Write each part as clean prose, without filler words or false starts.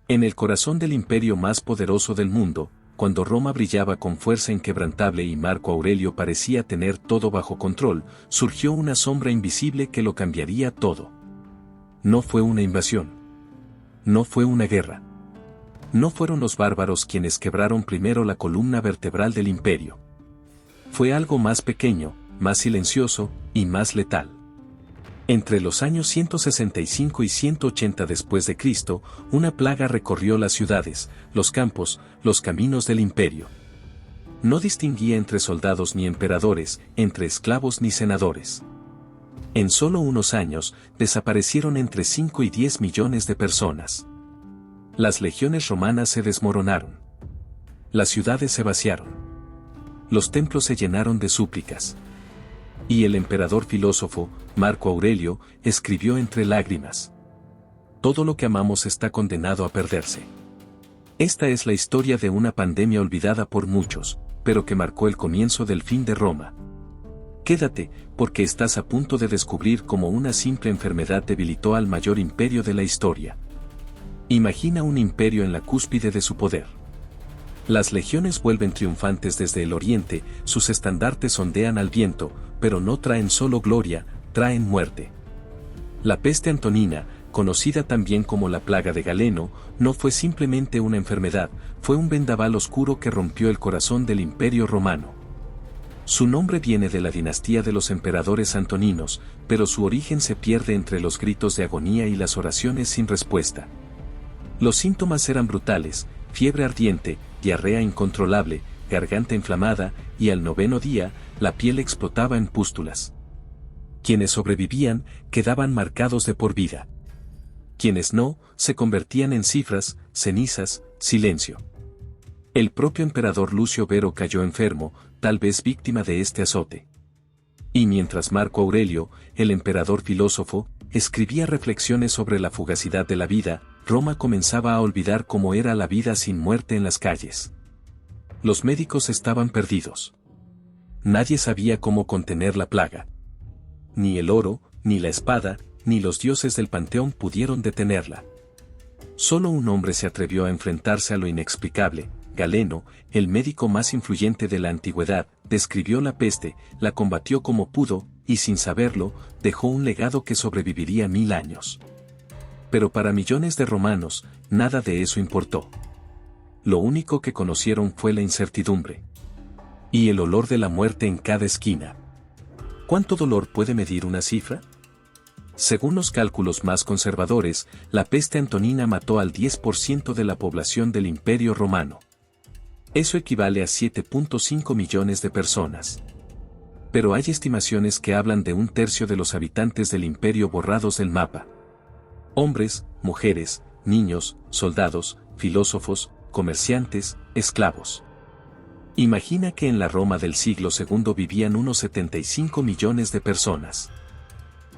En el corazón del imperio más poderoso del mundo, cuando Roma brillaba con fuerza inquebrantable y Marco Aurelio parecía tener todo bajo control, surgió una sombra invisible que lo cambiaría todo. No fue una invasión. No fue una guerra. No fueron los bárbaros quienes quebraron primero la columna vertebral del imperio. Fue algo más pequeño, más silencioso y más letal. Entre los años 165 y 180 después de Cristo, una plaga recorrió las ciudades, los campos, los caminos del imperio. No distinguía entre soldados ni emperadores, entre esclavos ni senadores. En solo unos años, desaparecieron entre 5 y 10 millones de personas. Las legiones romanas se desmoronaron. Las ciudades se vaciaron. Los templos se llenaron de súplicas. Y el emperador filósofo, Marco Aurelio, escribió entre lágrimas: todo lo que amamos está condenado a perderse. Esta es la historia de una pandemia olvidada por muchos, pero que marcó el comienzo del fin de Roma. Quédate, porque estás a punto de descubrir cómo una simple enfermedad debilitó al mayor imperio de la historia. Imagina un imperio en la cúspide de su poder. Las legiones vuelven triunfantes desde el oriente, sus estandartes ondean al viento, pero no traen solo gloria, traen muerte. La peste antonina, conocida también como la plaga de Galeno, no fue simplemente una enfermedad, fue un vendaval oscuro que rompió el corazón del imperio romano. Su nombre viene de la dinastía de los emperadores antoninos, pero su origen se pierde entre los gritos de agonía y las oraciones sin respuesta. Los síntomas eran brutales: fiebre ardiente, diarrea incontrolable, garganta inflamada, y al 9º día, la piel explotaba en pústulas. Quienes sobrevivían, quedaban marcados de por vida. Quienes no, se convertían en cifras, cenizas, silencio. El propio emperador Lucio Vero cayó enfermo, tal vez víctima de este azote. Y mientras Marco Aurelio, el emperador filósofo, escribía reflexiones sobre la fugacidad de la vida, Roma comenzaba a olvidar cómo era la vida sin muerte en las calles. Los médicos estaban perdidos. Nadie sabía cómo contener la plaga. Ni el oro, ni la espada, ni los dioses del panteón pudieron detenerla. Solo un hombre se atrevió a enfrentarse a lo inexplicable. Galeno, el médico más influyente de la antigüedad, describió la peste, la combatió como pudo, y sin saberlo, dejó un legado que sobreviviría 1000 años. Pero para millones de romanos, nada de eso importó. Lo único que conocieron fue la incertidumbre. Y el olor de la muerte en cada esquina. ¿Cuánto dolor puede medir una cifra? Según los cálculos más conservadores, la peste antonina mató al 10% de la población del Imperio Romano. Eso equivale a 7.5 millones de personas. Pero hay estimaciones que hablan de 1/3 de los habitantes del imperio borrados del mapa. Hombres, mujeres, niños, soldados, filósofos, comerciantes, esclavos. Imagina que en la Roma del siglo II vivían unos 75 millones de personas.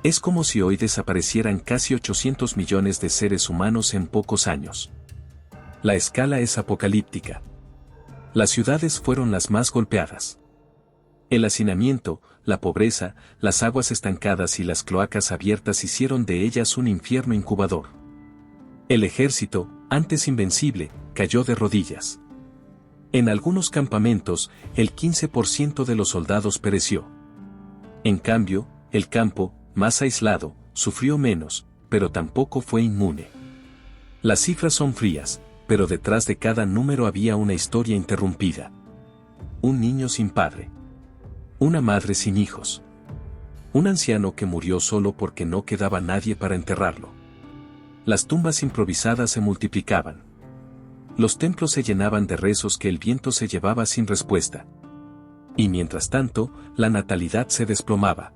Es como si hoy desaparecieran casi 800 millones de seres humanos en pocos años. La escala es apocalíptica. Las ciudades fueron las más golpeadas. El hacinamiento, la pobreza, las aguas estancadas y las cloacas abiertas hicieron de ellas un infierno incubador. El ejército, antes invencible, cayó de rodillas. En algunos campamentos, el 15% de los soldados pereció. En cambio, el campo, más aislado, sufrió menos, pero tampoco fue inmune. Las cifras son frías, pero detrás de cada número había una historia interrumpida. Un niño sin padre. Una madre sin hijos. Un anciano que murió solo porque no quedaba nadie para enterrarlo. Las tumbas improvisadas se multiplicaban. Los templos se llenaban de rezos que el viento se llevaba sin respuesta. Y mientras tanto, la natalidad se desplomaba.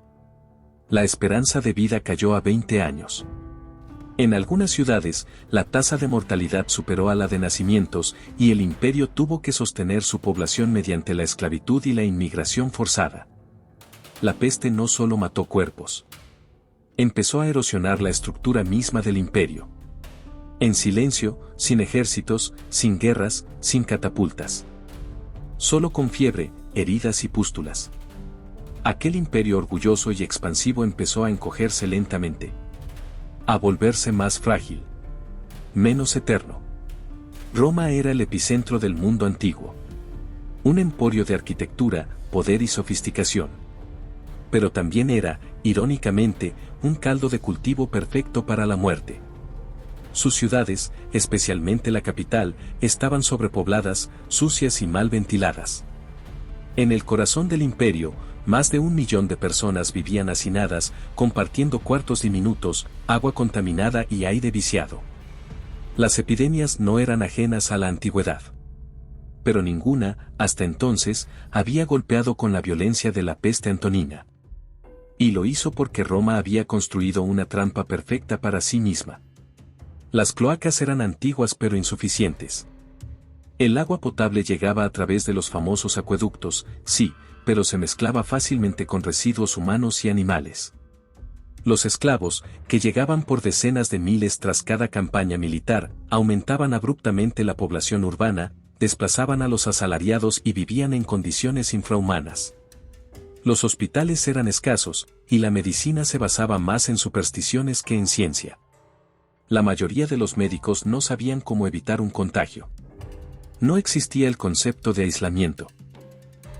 La esperanza de vida cayó a 20 años. En algunas ciudades, la tasa de mortalidad superó a la de nacimientos, y el imperio tuvo que sostener su población mediante la esclavitud y la inmigración forzada. La peste no solo mató cuerpos. Empezó a erosionar la estructura misma del imperio. En silencio, sin ejércitos, sin guerras, sin catapultas. Solo con fiebre, heridas y pústulas. Aquel imperio orgulloso y expansivo empezó a encogerse lentamente. A volverse más frágil. Menos eterno. Roma era el epicentro del mundo antiguo. Un emporio de arquitectura, poder y sofisticación. Pero también era, irónicamente, un caldo de cultivo perfecto para la muerte. Sus ciudades, especialmente la capital, estaban sobrepobladas, sucias y mal ventiladas. En el corazón del imperio, más de 1 millón de personas vivían hacinadas, compartiendo cuartos diminutos, agua contaminada y aire viciado. Las epidemias no eran ajenas a la antigüedad. Pero ninguna, hasta entonces, había golpeado con la violencia de la peste antonina. Y lo hizo porque Roma había construido una trampa perfecta para sí misma. Las cloacas eran antiguas pero insuficientes. El agua potable llegaba a través de los famosos acueductos, sí, pero se mezclaba fácilmente con residuos humanos y animales. Los esclavos, que llegaban por decenas de miles tras cada campaña militar, aumentaban abruptamente la población urbana, desplazaban a los asalariados y vivían en condiciones infrahumanas. Los hospitales eran escasos, y la medicina se basaba más en supersticiones que en ciencia. La mayoría de los médicos no sabían cómo evitar un contagio. No existía el concepto de aislamiento.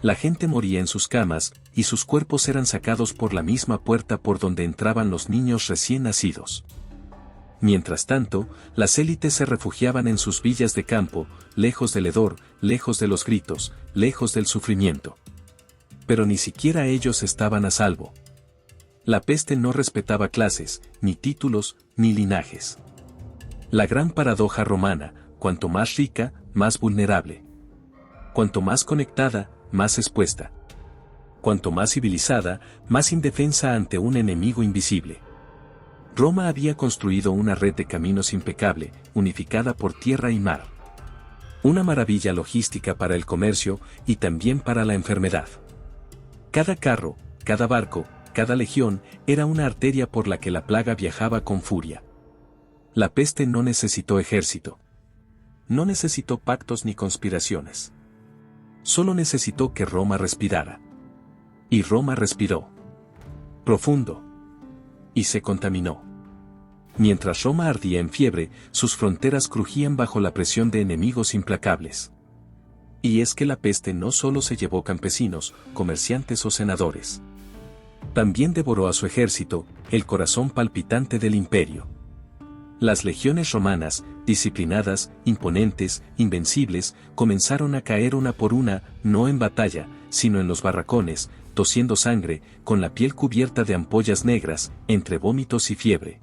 La gente moría en sus camas, y sus cuerpos eran sacados por la misma puerta por donde entraban los niños recién nacidos. Mientras tanto, las élites se refugiaban en sus villas de campo, lejos del hedor, lejos de los gritos, lejos del sufrimiento. Pero ni siquiera ellos estaban a salvo. La peste no respetaba clases, ni títulos, ni linajes. La gran paradoja romana: cuanto más rica, más vulnerable. Cuanto más conectada, más expuesta. Cuanto más civilizada, más indefensa ante un enemigo invisible. Roma había construido una red de caminos impecable, unificada por tierra y mar. Una maravilla logística para el comercio y también para la enfermedad. Cada carro, cada barco, cada legión, era una arteria por la que la plaga viajaba con furia. La peste no necesitó ejército. No necesitó pactos ni conspiraciones. Solo necesitó que Roma respirara. Y Roma respiró. Profundo. Y se contaminó. Mientras Roma ardía en fiebre, sus fronteras crujían bajo la presión de enemigos implacables. Y es que la peste no solo se llevó campesinos, comerciantes o senadores. También devoró a su ejército, el corazón palpitante del imperio. Las legiones romanas, disciplinadas, imponentes, invencibles, comenzaron a caer una por una, no en batalla, sino en los barracones, tosiendo sangre, con la piel cubierta de ampollas negras, entre vómitos y fiebre.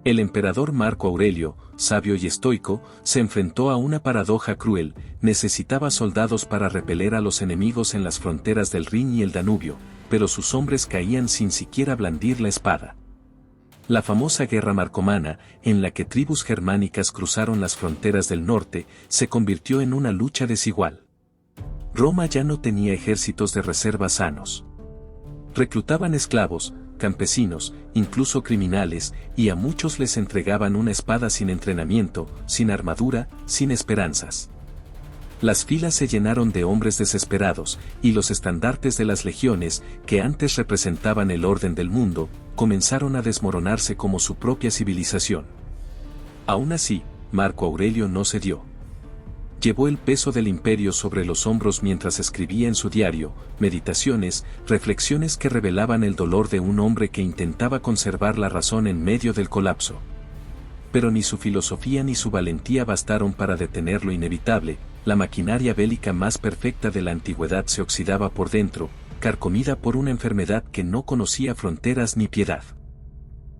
El emperador Marco Aurelio, sabio y estoico, se enfrentó a una paradoja cruel: necesitaba soldados para repeler a los enemigos en las fronteras del Rin y el Danubio, pero sus hombres caían sin siquiera blandir la espada. La famosa guerra marcomana, en la que tribus germánicas cruzaron las fronteras del norte, se convirtió en una lucha desigual. Roma ya no tenía ejércitos de reserva sanos. Reclutaban esclavos, campesinos, incluso criminales, y a muchos les entregaban una espada sin entrenamiento, sin armadura, sin esperanzas. Las filas se llenaron de hombres desesperados, y los estandartes de las legiones, que antes representaban el orden del mundo, comenzaron a desmoronarse como su propia civilización. Aún así, Marco Aurelio no cedió. Llevó el peso del imperio sobre los hombros mientras escribía en su diario, meditaciones, reflexiones que revelaban el dolor de un hombre que intentaba conservar la razón en medio del colapso. Pero ni su filosofía ni su valentía bastaron para detener lo inevitable. La maquinaria bélica más perfecta de la antigüedad se oxidaba por dentro, carcomida por una enfermedad que no conocía fronteras ni piedad.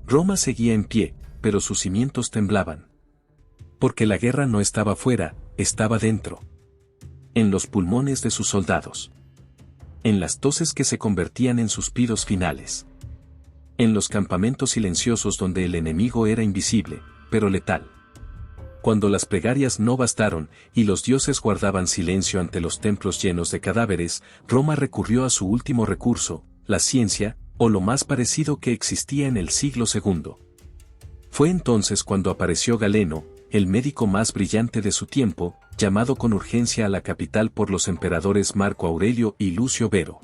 Roma seguía en pie, pero sus cimientos temblaban. Porque la guerra no estaba fuera, estaba dentro. En los pulmones de sus soldados. En las toses que se convertían en suspiros finales. En los campamentos silenciosos donde el enemigo era invisible, pero letal. Cuando las plegarias no bastaron, y los dioses guardaban silencio ante los templos llenos de cadáveres, Roma recurrió a su último recurso, la ciencia, o lo más parecido que existía en el siglo II. Fue entonces cuando apareció Galeno, el médico más brillante de su tiempo, llamado con urgencia a la capital por los emperadores Marco Aurelio y Lucio Vero.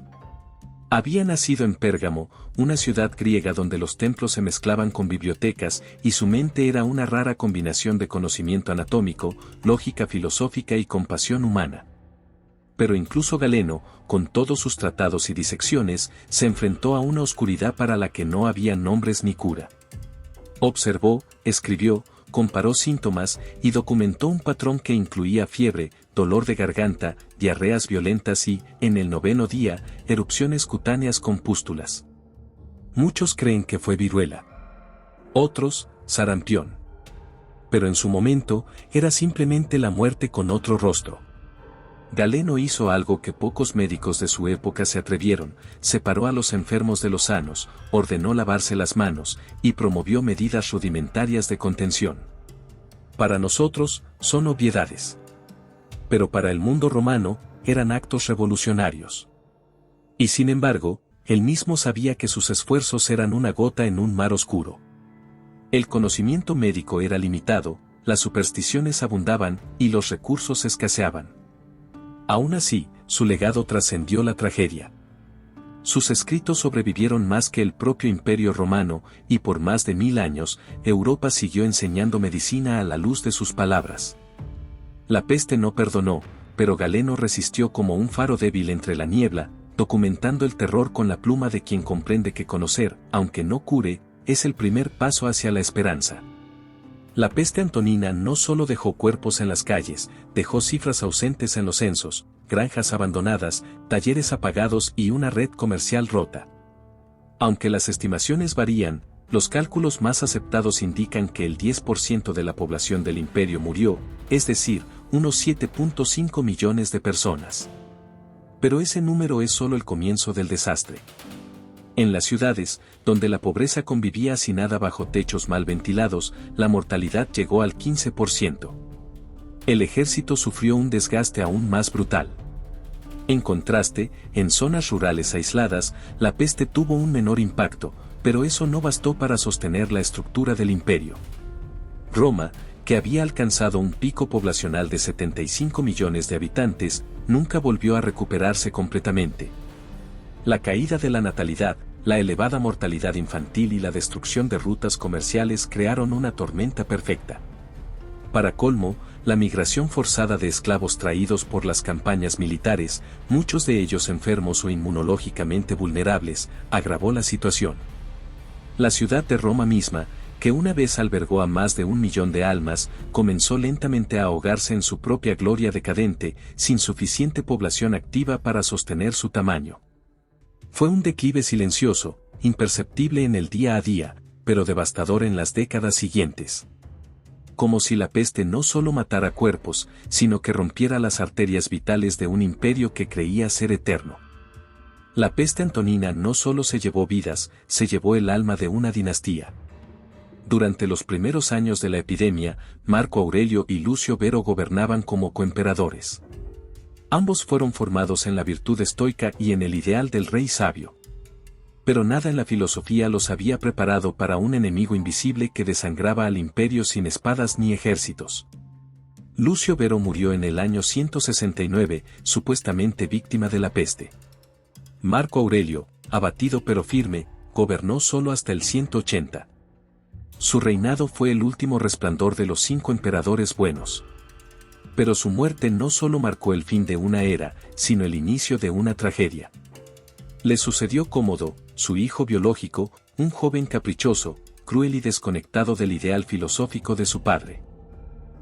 Había nacido en Pérgamo, una ciudad griega donde los templos se mezclaban con bibliotecas y su mente era una rara combinación de conocimiento anatómico, lógica filosófica y compasión humana. Pero incluso Galeno, con todos sus tratados y disecciones, se enfrentó a una oscuridad para la que no había nombres ni cura. Observó, escribió, comparó síntomas y documentó un patrón que incluía fiebre, dolor de garganta, diarreas violentas y, en el 9º día, erupciones cutáneas con pústulas. Muchos creen que fue viruela. Otros, sarampión. Pero en su momento, era simplemente la muerte con otro rostro. Galeno hizo algo que pocos médicos de su época se atrevieron, separó a los enfermos de los sanos, ordenó lavarse las manos, y promovió medidas rudimentarias de contención. Para nosotros, son obviedades. Pero para el mundo romano, eran actos revolucionarios. Y sin embargo, él mismo sabía que sus esfuerzos eran una gota en un mar oscuro. El conocimiento médico era limitado, las supersticiones abundaban y los recursos escaseaban. Aún así, su legado trascendió la tragedia. Sus escritos sobrevivieron más que el propio Imperio Romano, y por más de 1000 años, Europa siguió enseñando medicina a la luz de sus palabras. La peste no perdonó, pero Galeno resistió como un faro débil entre la niebla, documentando el terror con la pluma de quien comprende que conocer, aunque no cure, es el primer paso hacia la esperanza. La peste antonina no solo dejó cuerpos en las calles, dejó cifras ausentes en los censos, granjas abandonadas, talleres apagados y una red comercial rota. Aunque las estimaciones varían, los cálculos más aceptados indican que el 10% de la población del imperio murió, es decir, unos 7.5 millones de personas. Pero ese número es solo el comienzo del desastre. En las ciudades, donde la pobreza convivía hacinada bajo techos mal ventilados, la mortalidad llegó al 15%. El ejército sufrió un desgaste aún más brutal. En contraste, en zonas rurales aisladas, la peste tuvo un menor impacto, pero eso no bastó para sostener la estructura del imperio. Roma, que había alcanzado un pico poblacional de 75 millones de habitantes, nunca volvió a recuperarse completamente. La caída de la natalidad, la elevada mortalidad infantil y la destrucción de rutas comerciales crearon una tormenta perfecta. Para colmo, la migración forzada de esclavos traídos por las campañas militares, muchos de ellos enfermos o inmunológicamente vulnerables, agravó la situación. La ciudad de Roma misma, que una vez albergó a más de 1 millón de almas, comenzó lentamente a ahogarse en su propia gloria decadente, sin suficiente población activa para sostener su tamaño. Fue un declive silencioso, imperceptible en el día a día, pero devastador en las décadas siguientes. Como si la peste no solo matara cuerpos, sino que rompiera las arterias vitales de un imperio que creía ser eterno. La peste antonina no solo se llevó vidas, se llevó el alma de una dinastía. Durante los primeros años de la epidemia, Marco Aurelio y Lucio Vero gobernaban como coemperadores. Ambos fueron formados en la virtud estoica y en el ideal del rey sabio. Pero nada en la filosofía los había preparado para un enemigo invisible que desangraba al imperio sin espadas ni ejércitos. Lucio Vero murió en el año 169, supuestamente víctima de la peste. Marco Aurelio, abatido pero firme, gobernó solo hasta el 180. Su reinado fue el último resplandor de los 5 emperadores buenos. Pero su muerte no solo marcó el fin de una era, sino el inicio de una tragedia. Le sucedió Cómodo, su hijo biológico, un joven caprichoso, cruel y desconectado del ideal filosófico de su padre.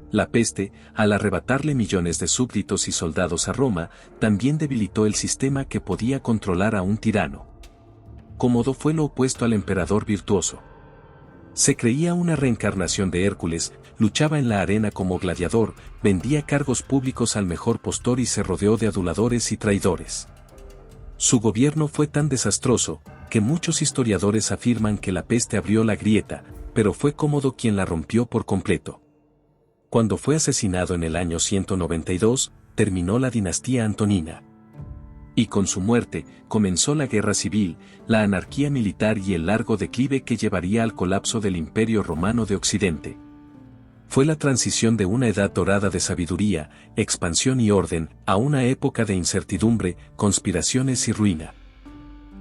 La peste, al arrebatarle millones de súbditos y soldados a Roma, también debilitó el sistema que podía controlar a un tirano. Cómodo fue lo opuesto al emperador virtuoso. Se creía una reencarnación de Hércules, luchaba en la arena como gladiador, vendía cargos públicos al mejor postor y se rodeó de aduladores y traidores. Su gobierno fue tan desastroso, que muchos historiadores afirman que la peste abrió la grieta, pero fue Cómodo quien la rompió por completo. Cuando fue asesinado en el año 192, terminó la dinastía antonina. Y con su muerte, comenzó la guerra civil, la anarquía militar y el largo declive que llevaría al colapso del Imperio Romano de Occidente. Fue la transición de una edad dorada de sabiduría, expansión y orden, a una época de incertidumbre, conspiraciones y ruina.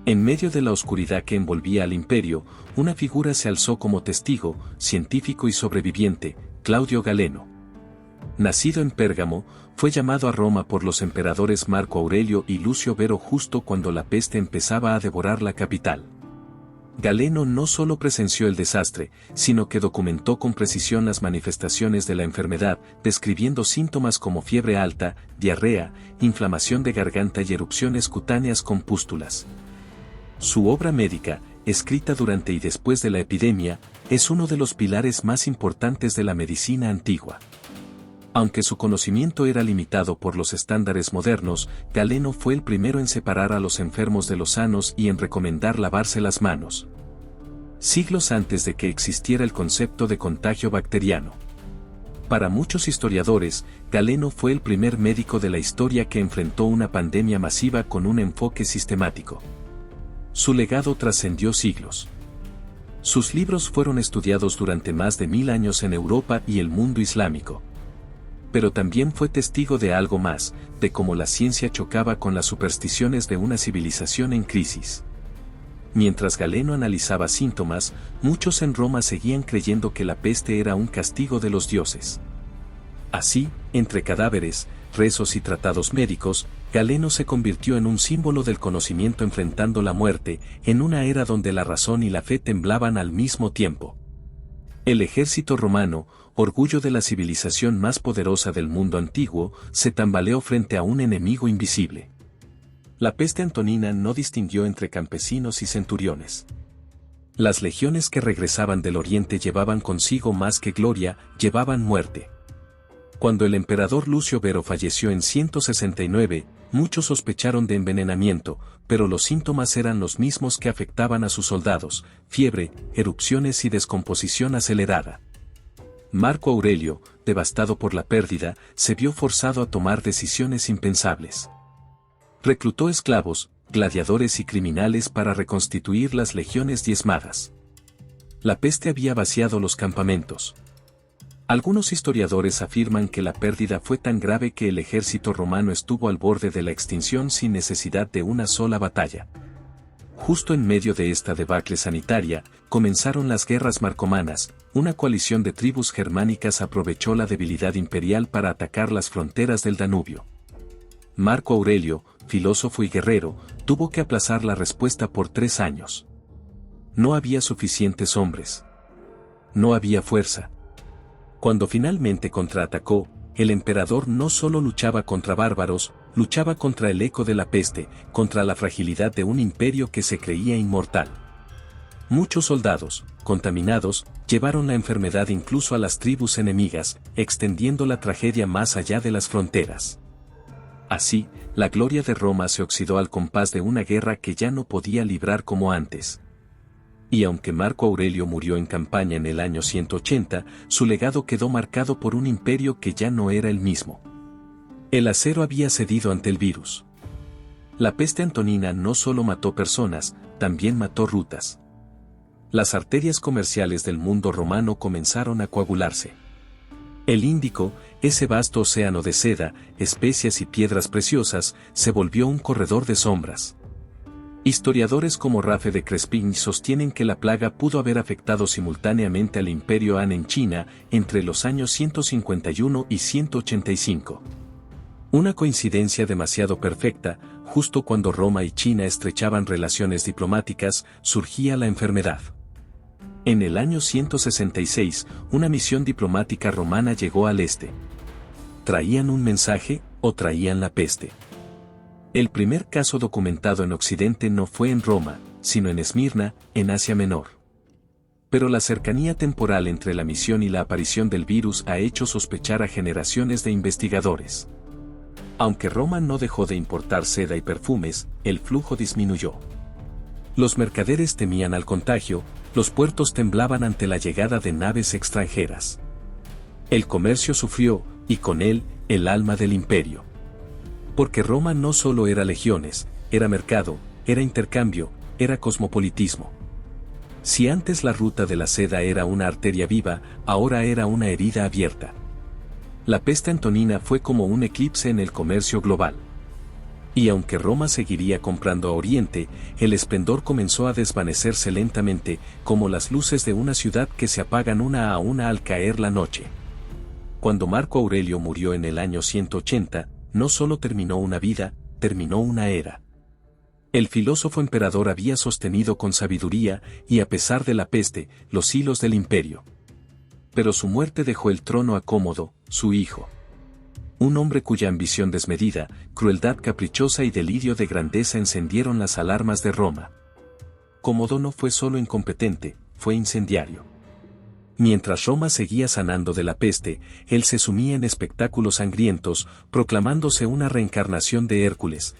En medio de la oscuridad que envolvía al imperio, una figura se alzó como testigo, científico y sobreviviente, Claudio Galeno. Nacido en Pérgamo, fue llamado a Roma por los emperadores Marco Aurelio y Lucio Vero justo cuando la peste empezaba a devorar la capital. Galeno no solo presenció el desastre, sino que documentó con precisión las manifestaciones de la enfermedad, describiendo síntomas como fiebre alta, diarrea, inflamación de garganta y erupciones cutáneas con pústulas. Su obra médica, escrita durante y después de la epidemia, es uno de los pilares más importantes de la medicina antigua. Aunque su conocimiento era limitado por los estándares modernos, Galeno fue el primero en separar a los enfermos de los sanos y en recomendar lavarse las manos. Siglos antes de que existiera el concepto de contagio bacteriano. Para muchos historiadores, Galeno fue el primer médico de la historia que enfrentó una pandemia masiva con un enfoque sistemático. Su legado trascendió siglos. Sus libros fueron estudiados durante más de 1000 años en Europa y el mundo islámico. Pero también fue testigo de algo más, de cómo la ciencia chocaba con las supersticiones de una civilización en crisis. Mientras Galeno analizaba síntomas, muchos en Roma seguían creyendo que la peste era un castigo de los dioses. Así, entre cadáveres, rezos y tratados médicos, Galeno se convirtió en un símbolo del conocimiento enfrentando la muerte, en una era donde la razón y la fe temblaban al mismo tiempo. El ejército romano, orgullo de la civilización más poderosa del mundo antiguo, se tambaleó frente a un enemigo invisible. La peste antonina no distinguió entre campesinos y centuriones. Las legiones que regresaban del oriente llevaban consigo más que gloria, llevaban muerte. Cuando el emperador Lucio Vero falleció en 169, muchos sospecharon de envenenamiento, pero los síntomas eran los mismos que afectaban a sus soldados: fiebre, erupciones y descomposición acelerada. Marco Aurelio, devastado por la pérdida, se vio forzado a tomar decisiones impensables. Reclutó esclavos, gladiadores y criminales para reconstituir las legiones diezmadas. La peste había vaciado los campamentos. Algunos historiadores afirman que la pérdida fue tan grave que el ejército romano estuvo al borde de la extinción sin necesidad de una sola batalla. Justo en medio de esta debacle sanitaria, comenzaron las guerras marcomanas. Una coalición de tribus germánicas aprovechó la debilidad imperial para atacar las fronteras del Danubio. Marco Aurelio, filósofo y guerrero, tuvo que aplazar la respuesta por 3 años. No había suficientes hombres. No había fuerza. Cuando finalmente contraatacó, el emperador no solo luchaba contra bárbaros, luchaba contra el eco de la peste, contra la fragilidad de un imperio que se creía inmortal. Muchos soldados, contaminados, llevaron la enfermedad incluso a las tribus enemigas, extendiendo la tragedia más allá de las fronteras. Así, la gloria de Roma se oxidó al compás de una guerra que ya no podía librar como antes. Y aunque Marco Aurelio murió en campaña en el año 180, su legado quedó marcado por un imperio que ya no era el mismo. El acero había cedido ante el virus. La peste antonina no solo mató personas, también mató rutas. Las arterias comerciales del mundo romano comenzaron a coagularse. El Índico, ese vasto océano de seda, especias y piedras preciosas, se volvió un corredor de sombras. Historiadores como Rafe de Crespigny sostienen que la plaga pudo haber afectado simultáneamente al Imperio Han en China entre los años 151 y 185. Una coincidencia demasiado perfecta, justo cuando Roma y China estrechaban relaciones diplomáticas, surgía la enfermedad. En el año 166, una misión diplomática romana llegó al este. ¿Traían un mensaje o traían la peste? El primer caso documentado en Occidente no fue en Roma, sino en Esmirna, en Asia Menor. Pero la cercanía temporal entre la misión y la aparición del virus ha hecho sospechar a generaciones de investigadores. Aunque Roma no dejó de importar seda y perfumes, el flujo disminuyó. Los mercaderes temían al contagio, los puertos temblaban ante la llegada de naves extranjeras. El comercio sufrió, y con él, el alma del imperio. Porque Roma no solo era legiones, era mercado, era intercambio, era cosmopolitismo. Si antes la ruta de la seda era una arteria viva, ahora era una herida abierta. La peste antonina fue como un eclipse en el comercio global. Y aunque Roma seguiría comprando a Oriente, el esplendor comenzó a desvanecerse lentamente, como las luces de una ciudad que se apagan una a una al caer la noche. Cuando Marco Aurelio murió en el año 180, no solo terminó una vida, terminó una era. El filósofo emperador había sostenido con sabiduría, y a pesar de la peste, los hilos del imperio. Pero su muerte dejó el trono a Cómodo, su hijo. Un hombre cuya ambición desmedida, crueldad caprichosa y delirio de grandeza encendieron las alarmas de Roma. Cómodo no fue solo incompetente, fue incendiario. Mientras Roma seguía sanando de la peste, él se sumía en espectáculos sangrientos, proclamándose una reencarnación de Hércules,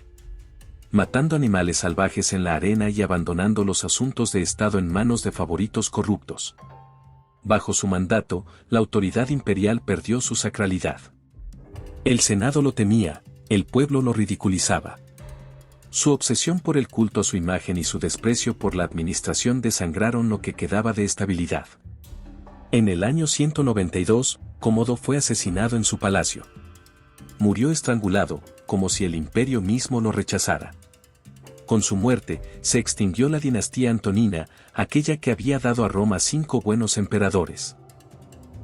matando animales salvajes en la arena y abandonando los asuntos de Estado en manos de favoritos corruptos. Bajo su mandato, la autoridad imperial perdió su sacralidad. El Senado lo temía, el pueblo lo ridiculizaba. Su obsesión por el culto a su imagen y su desprecio por la administración desangraron lo que quedaba de estabilidad. En el año 192, Cómodo fue asesinado en su palacio. Murió estrangulado, como si el imperio mismo lo rechazara. Con su muerte, se extinguió la dinastía antonina, aquella que había dado a Roma 5 buenos emperadores.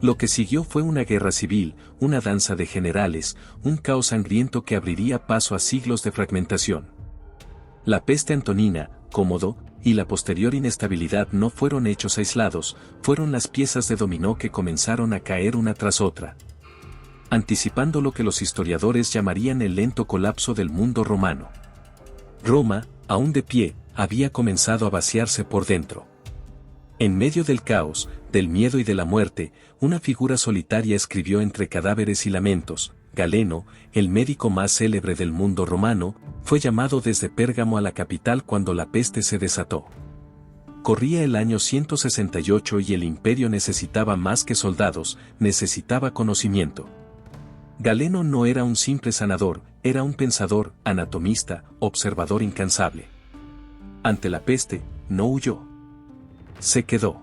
Lo que siguió fue una guerra civil, una danza de generales, un caos sangriento que abriría paso a siglos de fragmentación. La peste antonina, Cómodo, y la posterior inestabilidad no fueron hechos aislados, fueron las piezas de dominó que comenzaron a caer una tras otra, anticipando lo que los historiadores llamarían el lento colapso del mundo romano. Roma, aún de pie, había comenzado a vaciarse por dentro. En medio del caos, del miedo y de la muerte, una figura solitaria escribió entre cadáveres y lamentos. Galeno, el médico más célebre del mundo romano, fue llamado desde Pérgamo a la capital cuando la peste se desató. Corría el año 168 y el imperio necesitaba más que soldados, necesitaba conocimiento. Galeno no era un simple sanador, era un pensador, anatomista, observador incansable. Ante la peste, no huyó. Se quedó.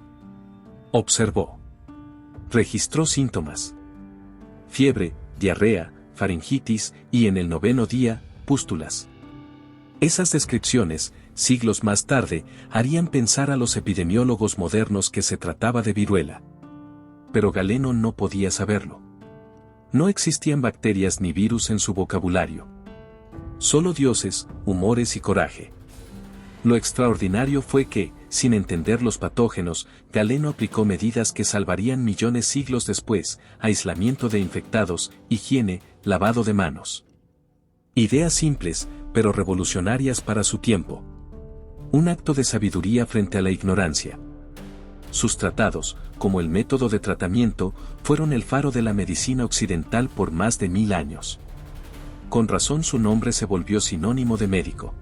Observó. Registró síntomas. Fiebre, diarrea, faringitis y en el 9º día, pústulas. Esas descripciones, siglos más tarde, harían pensar a los epidemiólogos modernos que se trataba de viruela. Pero Galeno no podía saberlo. No existían bacterias ni virus en su vocabulario. Solo dioses, humores y coraje. Lo extraordinario fue que, sin entender los patógenos, Galeno aplicó medidas que salvarían millones siglos después: aislamiento de infectados, higiene, lavado de manos. Ideas simples, pero revolucionarias para su tiempo. Un acto de sabiduría frente a la ignorancia. Sus tratados, como el método de tratamiento, fueron el faro de la medicina occidental por más de 1000 años. Con razón su nombre se volvió sinónimo de médico.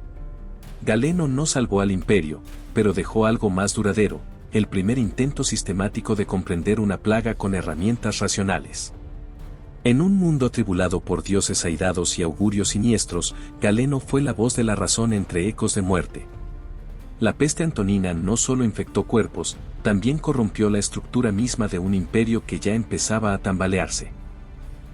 Galeno no salvó al imperio, pero dejó algo más duradero: el primer intento sistemático de comprender una plaga con herramientas racionales. En un mundo atribulado por dioses airados y augurios siniestros, Galeno fue la voz de la razón entre ecos de muerte. La peste antonina no solo infectó cuerpos, también corrompió la estructura misma de un imperio que ya empezaba a tambalearse.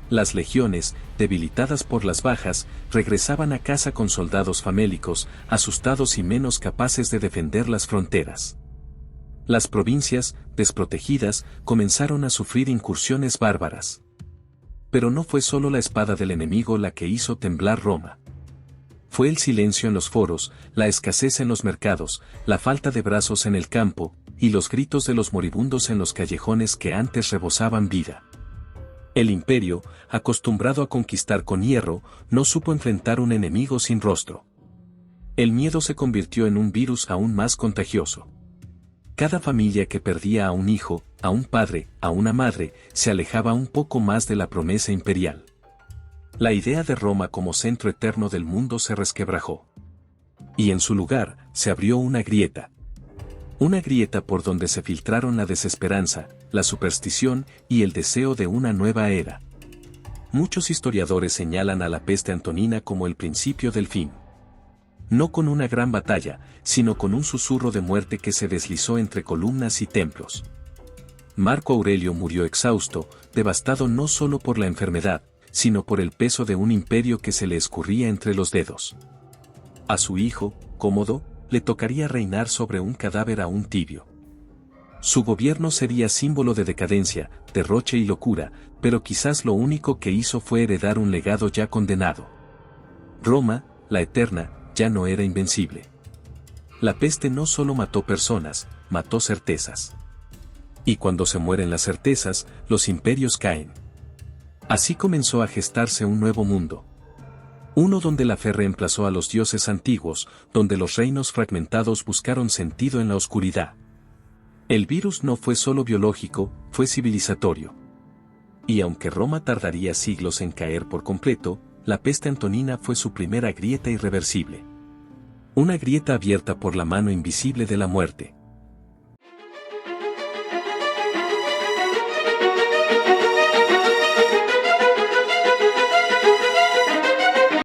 Las legiones, debilitadas por las bajas, regresaban a casa con soldados famélicos, asustados y menos capaces de defender las fronteras. Las provincias, desprotegidas, comenzaron a sufrir incursiones bárbaras. Pero no fue solo la espada del enemigo la que hizo temblar Roma. Fue el silencio en los foros, la escasez en los mercados, la falta de brazos en el campo, y los gritos de los moribundos en los callejones que antes rebosaban vida. El imperio, acostumbrado a conquistar con hierro, no supo enfrentar un enemigo sin rostro. El miedo se convirtió en un virus aún más contagioso. Cada familia que perdía a un hijo, a un padre, a una madre, se alejaba un poco más de la promesa imperial. La idea de Roma como centro eterno del mundo se resquebrajó. Y en su lugar, se abrió una grieta. Una grieta por donde se filtraron la desesperanza, la superstición y el deseo de una nueva era. Muchos historiadores señalan a la peste antonina como el principio del fin. No con una gran batalla, sino con un susurro de muerte que se deslizó entre columnas y templos. Marco Aurelio murió exhausto, devastado no solo por la enfermedad, sino por el peso de un imperio que se le escurría entre los dedos. A su hijo, Cómodo, le tocaría reinar sobre un cadáver aún tibio. Su gobierno sería símbolo de decadencia, derroche y locura, pero quizás lo único que hizo fue heredar un legado ya condenado. Roma, la eterna, ya no era invencible. La peste no solo mató personas, mató certezas. Y cuando se mueren las certezas, los imperios caen. Así comenzó a gestarse un nuevo mundo. Uno donde la fe reemplazó a los dioses antiguos, donde los reinos fragmentados buscaron sentido en la oscuridad. El virus no fue solo biológico, fue civilizatorio. Y aunque Roma tardaría siglos en caer por completo, la peste antonina fue su primera grieta irreversible. Una grieta abierta por la mano invisible de la muerte.